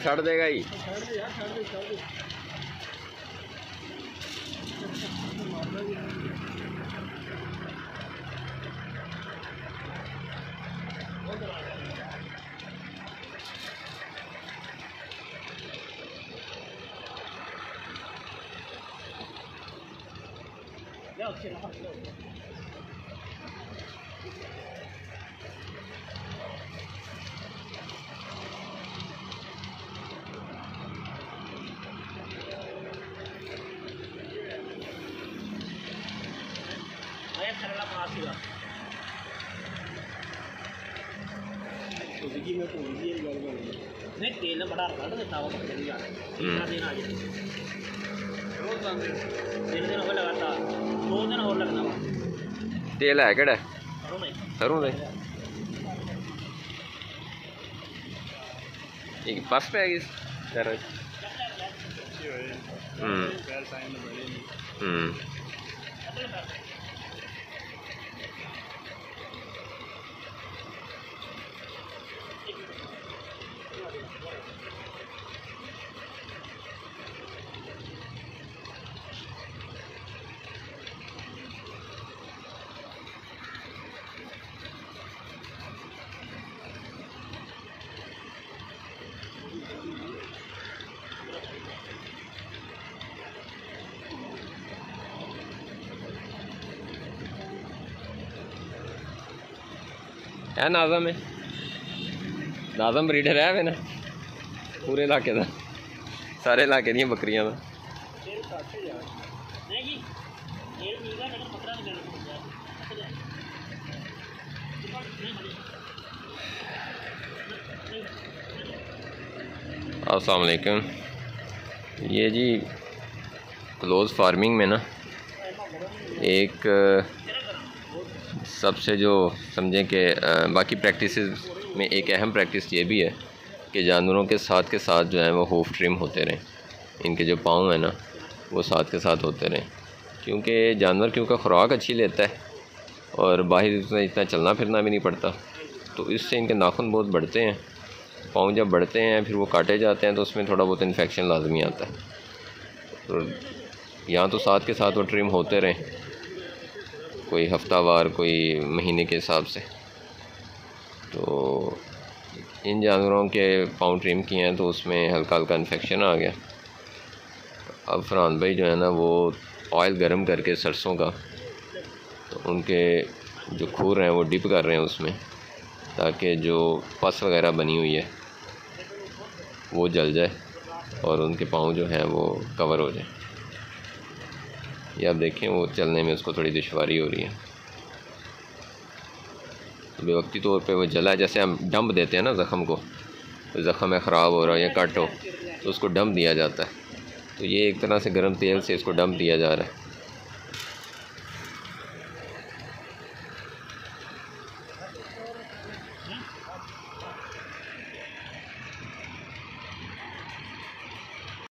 छड़ देगा ही। नहीं तेल बड़ा देता वो दिन हो लगाता 2 दिन और लगना तेल है केड़ा सरों दे एक पास पे है सर है नाज़म है नाज़म ब्रीडर है वे ना पूरे इलाके का सारे इलाके दी बकरियां का अस्सलाम वालेकुम। ये जी क्लोज फार्मिंग में ना एक सबसे जो समझें कि बाकी प्रैक्टिसेस में एक अहम प्रैक्टिस ये भी है कि जानवरों के साथ जो है वो हूफ ट्रिम होते रहें, इनके जो पाँव हैं ना वो साथ के साथ होते रहें, क्योंकि जानवर क्योंकि खुराक अच्छी लेता है और बाहर इतना चलना फिरना भी नहीं पड़ता, तो इससे इनके नाखून बहुत बढ़ते हैं। पाँव जब बढ़ते हैं फिर वो काटे जाते हैं तो उसमें थोड़ा बहुत इन्फेक्शन लाजमी आता है। तो यहाँ तो साथ के साथ वो ट्रिम होते रहें, कोई हफ्तावार कोई महीने के हिसाब से। तो इन जानवरों के पाँव ट्रिम किए हैं तो उसमें हल्का हल्का इन्फेक्शन आ गया। अब फरहान भाई जो है ना वो ऑयल गर्म करके सरसों का, तो उनके जो खूर हैं वो डिप कर रहे हैं उसमें, ताकि जो पस वगैरह बनी हुई है वो जल जाए और उनके पाँव जो हैं वो कवर हो जाए। ये आप देखें वो चलने में उसको थोड़ी दुश्वारी हो रही है। तो बेवक्ती तौर पे वो जला है, जैसे हम डंप देते हैं ना ज़ख़म को, तो ज़ख़म है ख़राब हो रहा है या कट हो तो उसको डंप दिया जाता है, तो ये एक तरह से गर्म तेल से इसको डंप दिया जा रहा है।